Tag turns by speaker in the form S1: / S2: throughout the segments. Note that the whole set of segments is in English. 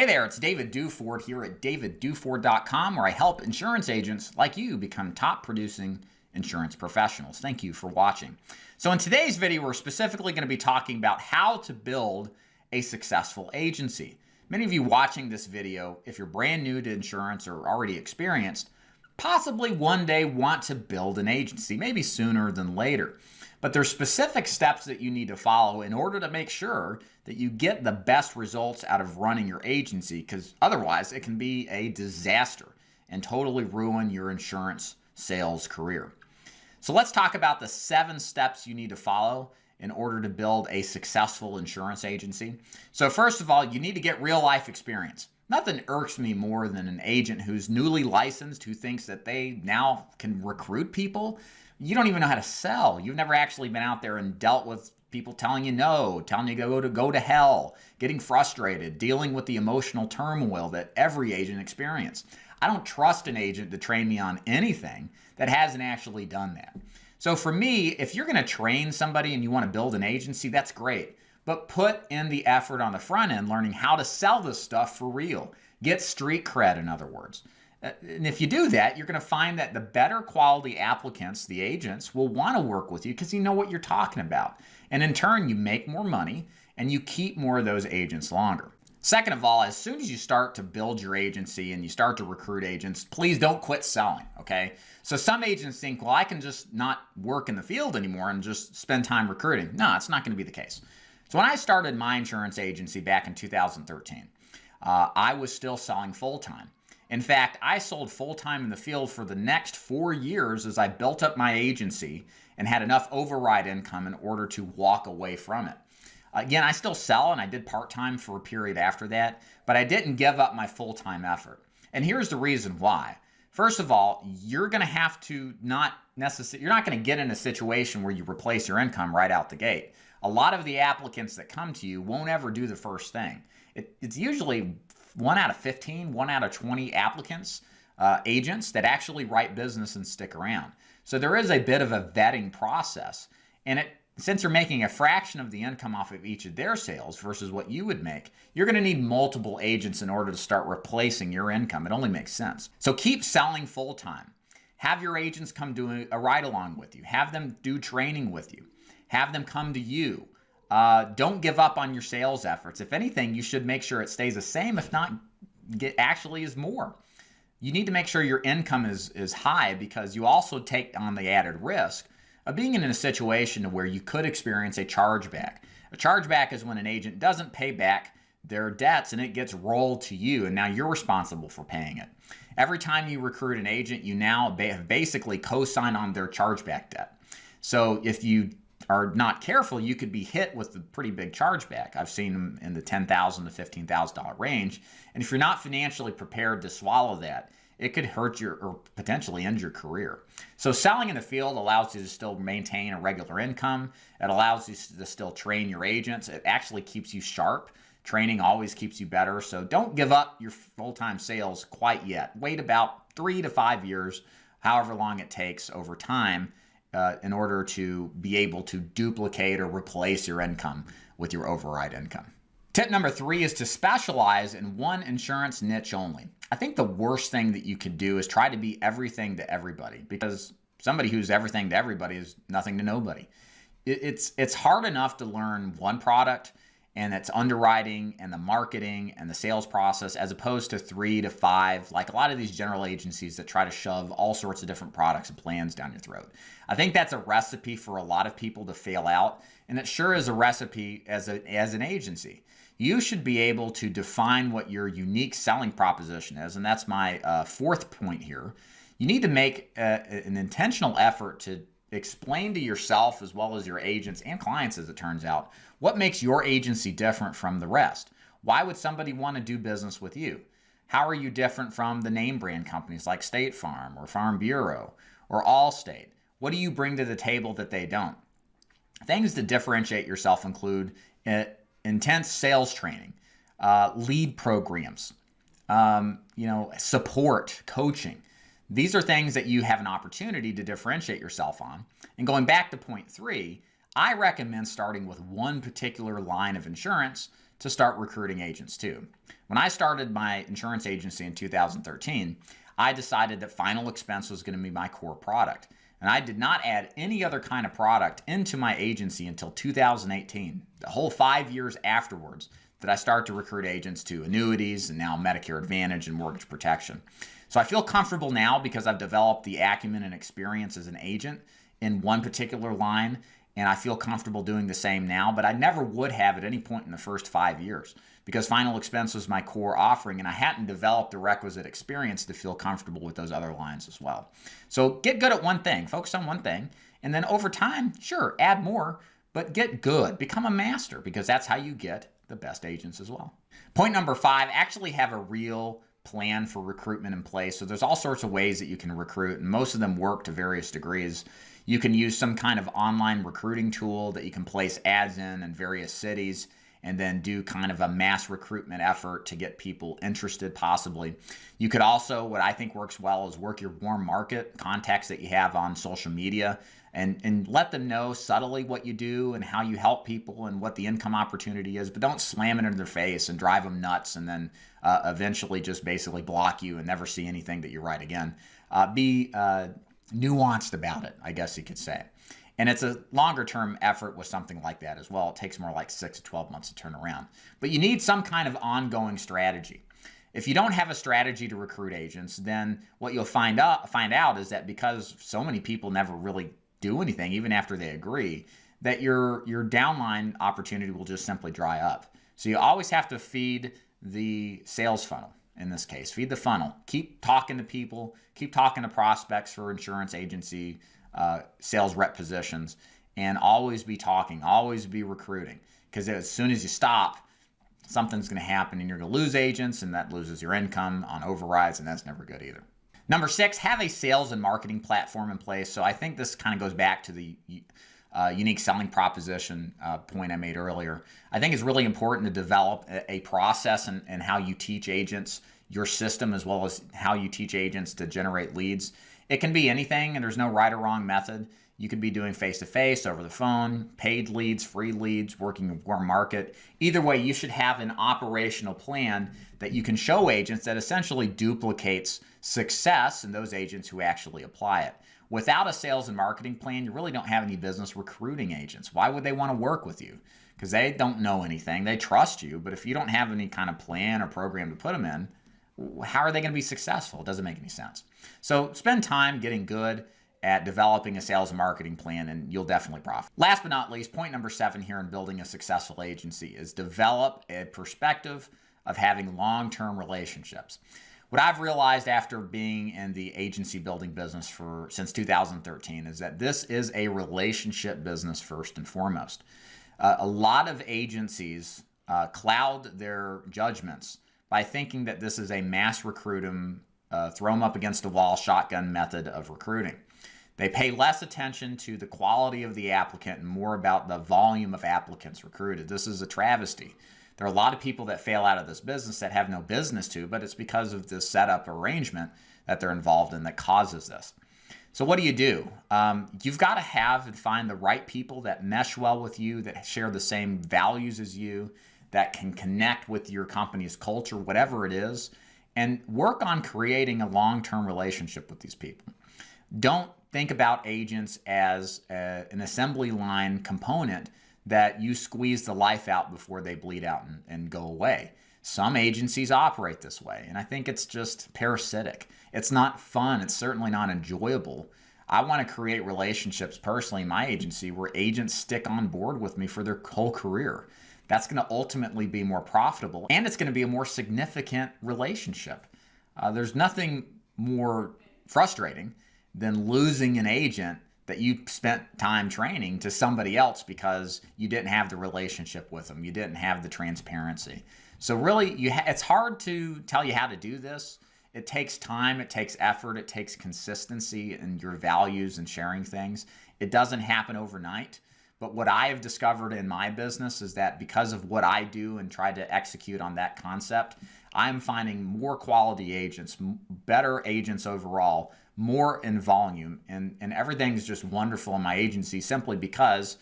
S1: Hey there, it's David Duford here at davidduford.com, where I help insurance agents like you become top producing insurance professionals. Thank you for watching. So in today's video, we're specifically going to be talking about how to build a successful agency. Many of you watching this video, if you're brand new to insurance or already experienced, possibly one day want to build an agency, maybe sooner than later. But there's specific steps that you need to follow in order to make sure that you get the best results out of running your agency, because otherwise it can be a disaster and totally ruin your insurance sales career. So let's talk about the 7 steps you need to follow in order to build a successful insurance agency. So first of all, you need to get real life experience. Nothing irks me more than an agent who's newly licensed, who thinks that they now can recruit people. You don't even know how to sell. You've never actually been out there and dealt with people telling you no, telling you to go to hell, getting frustrated, dealing with the emotional turmoil that every agent experiences. I don't trust an agent to train me on anything that hasn't actually done that. So for me, if you're going to train somebody and you want to build an agency, that's great. But put in the effort on the front end, learning how to sell this stuff for real. Get street cred, in other words. And if you do that, you're going to find that the better quality applicants, the agents, will want to work with you because you know what you're talking about. And in turn, you make more money and you keep more of those agents longer. Second of all, as soon as you start to build your agency and you start to recruit agents, please don't quit selling, okay? So some agents think, well, I can just not work in the field anymore and just spend time recruiting. No, it's not going to be the case. So when I started my insurance agency back in 2013, I was still selling full-time. In fact, I sold full-time in the field for the next 4 years as I built up my agency and had enough override income in order to walk away from it. Again, I still sell and I did part-time for a period after that, but I didn't give up my full-time effort. And here's the reason why. First of all, you're going to have to you're not going to get in a situation where you replace your income right out the gate. A lot of the applicants that come to you won't ever do the first thing. It's usually 1 out of 15, 1 out of 20 applicants, agents that actually write business and stick around. So there is a bit of a vetting process. And since you're making a fraction of the income off of each of their sales versus what you would make, you're going to need multiple agents in order to start replacing your income. It only makes sense. So keep selling full-time. Have your agents come do a ride-along with you. Have them do training with you. Have them come to you. Don't give up on your sales efforts. If anything, you should make sure it stays the same, if not, actually is more. You need to make sure your income is high, because you also take on the added risk of being in a situation where you could experience a chargeback. A chargeback is when an agent doesn't pay back their debts and it gets rolled to you, and now you're responsible for paying it. Every time you recruit an agent, you now have basically co-signed on their chargeback debt. So if you are not careful, you could be hit with a pretty big chargeback. I've seen them in the $10,000 to $15,000 range. And if you're not financially prepared to swallow that, it could hurt or potentially end your career. So selling in the field allows you to still maintain a regular income. It allows you to still train your agents. It actually keeps you sharp. Training always keeps you better. So don't give up your full-time sales quite yet. Wait about 3 to 5 years, however long it takes over time, in order to be able to duplicate or replace your income with your override income. Tip number 3 is to specialize in one insurance niche only. I think the worst thing that you could do is try to be everything to everybody, because somebody who's everything to everybody is nothing to nobody. It's hard enough to learn one product and its underwriting and the marketing and the sales process, as opposed to 3 to 5, like a lot of these general agencies that try to shove all sorts of different products and plans down your throat. I think that's a recipe for a lot of people to fail out, and it sure is a recipe as an agency. You should be able to define what your unique selling proposition is, and that's my 4th point here. You need to make an intentional effort to explain to yourself, as well as your agents and clients, as it turns out, what makes your agency different from the rest. Why would somebody want to do business with you? How are you different from the name brand companies like State Farm or Farm Bureau or Allstate? What do you bring to the table that they don't? Things to differentiate yourself include intense sales training, lead programs, support, coaching. These are things that you have an opportunity to differentiate yourself on. And going back to point 3, I recommend starting with one particular line of insurance to start recruiting agents too. When I started my insurance agency in 2013, I decided that final expense was going to be my core product. And I did not add any other kind of product into my agency until 2018, the whole 5 years afterwards, that I start to recruit agents to annuities and now Medicare Advantage and mortgage protection. So I feel comfortable now because I've developed the acumen and experience as an agent in one particular line, and I feel comfortable doing the same now, but I never would have at any point in the first 5 years because final expense was my core offering and I hadn't developed the requisite experience to feel comfortable with those other lines as well. So get good at one thing, focus on one thing, and then over time, sure, add more, but get good, become a master, because that's how you get the best agents as well. Point number 5, actually have a real plan for recruitment in place. So there's all sorts of ways that you can recruit, and most of them work to various degrees. You can use some kind of online recruiting tool that you can place ads in various cities and then do kind of a mass recruitment effort to get people interested possibly. You could also, what I think works well, is work your warm market contacts that you have on social media and let them know subtly what you do and how you help people and what the income opportunity is, but don't slam it in their face and drive them nuts and then eventually just basically block you and never see anything that you write again. Be nuanced about it, I guess you could say. And it's a longer term effort with something like that as well. It takes more like 6 to 12 months to turn around. But you need some kind of ongoing strategy. If you don't have a strategy to recruit agents, then what you'll find out is that because so many people never really do anything, even after they agree, that your downline opportunity will just simply dry up. So you always have to feed the sales funnel. In this case, feed the funnel. Keep talking to people, keep talking to prospects for insurance agency, sales rep positions, and always be talking, always be recruiting. Because as soon as you stop, something's going to happen and you're going to lose agents, and that loses your income on overrides, and that's never good either. Number 6, have a sales and marketing platform in place. So I think this kind of goes back to the unique selling proposition point I made earlier. I think it's really important to develop a process and how you teach agents your system, as well as how you teach agents to generate leads. It can be anything, and there's no right or wrong method. You could be doing face-to-face, over the phone, paid leads, free leads, working a warm market. Either way, you should have an operational plan that you can show agents that essentially duplicates success in those agents who actually apply it. Without a sales and marketing plan, you really don't have any business recruiting agents. Why would they want to work with you? Because they don't know anything. They trust you, but if you don't have any kind of plan or program to put them in, how are they going to be successful? It doesn't make any sense. So spend time getting good at developing a sales and marketing plan, and you'll definitely profit. Last but not least, point number 7 here in building a successful agency is develop a perspective of having long-term relationships. What I've realized after being in the agency building business since 2013 is that this is a relationship business first and foremost. A lot of agencies cloud their judgments by thinking that this is a mass recruit them, throw them up against a wall shotgun method of recruiting. They pay less attention to the quality of the applicant and more about the volume of applicants recruited. This is a travesty. There are a lot of people that fail out of this business that have no business to, but it's because of this setup arrangement that they're involved in that causes this. So what do? You've got to find the right people that mesh well with you, that share the same values as you, that can connect with your company's culture, whatever it is, and work on creating a long-term relationship with these people. Don't think about agents as an assembly line component that you squeeze the life out before they bleed out and go away. Some agencies operate this way, and I think it's just parasitic. It's not fun. It's certainly not enjoyable. I want to create relationships personally in my agency where agents stick on board with me for their whole career. That's going to ultimately be more profitable, and it's going to be a more significant relationship. There's nothing more frustrating than losing an agent that you spent time training to somebody else because you didn't have the relationship with them. You didn't have the transparency. So really, it's hard to tell you how to do this. It takes time, it takes effort, it takes consistency in your values and sharing things. It doesn't happen overnight. But what I have discovered in my business is that because of what I do and try to execute on that concept, I'm finding more quality agents, better agents overall, more in volume, and everything's just wonderful in my agency simply because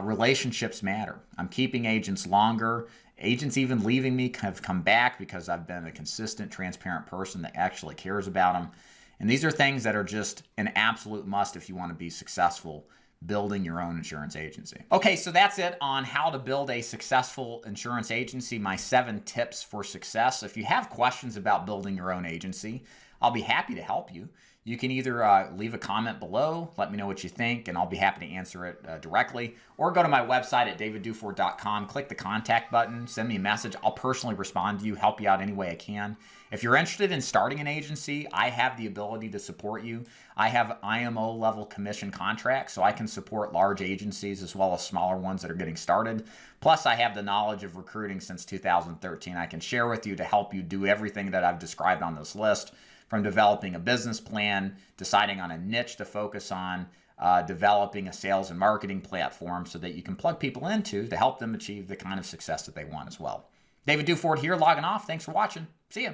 S1: relationships matter. I'm keeping agents longer, Agents even leaving me have come back because I've been a consistent, transparent person that actually cares about them. And these are things that are just an absolute must if you want to be successful building your own insurance agency. Okay, so that's it on how to build a successful insurance agency, my 7 tips for success. If you have questions about building your own agency, I'll be happy to help you. You can either leave a comment below, let me know what you think, and I'll be happy to answer it directly, or go to my website at davidduford.com, click the contact button, send me a message. I'll personally respond to you, help you out any way I can. If you're interested in starting an agency, I have the ability to support you. I have IMO level commission contracts, so I can support large agencies as well as smaller ones that are getting started. Plus, I have the knowledge of recruiting since 2013 I can share with you to help you do everything that I've described on this list, from developing a business plan, deciding on a niche to focus on, developing a sales and marketing platform so that you can plug people into to help them achieve the kind of success that they want as well. David Duford here, logging off. Thanks for watching. See ya.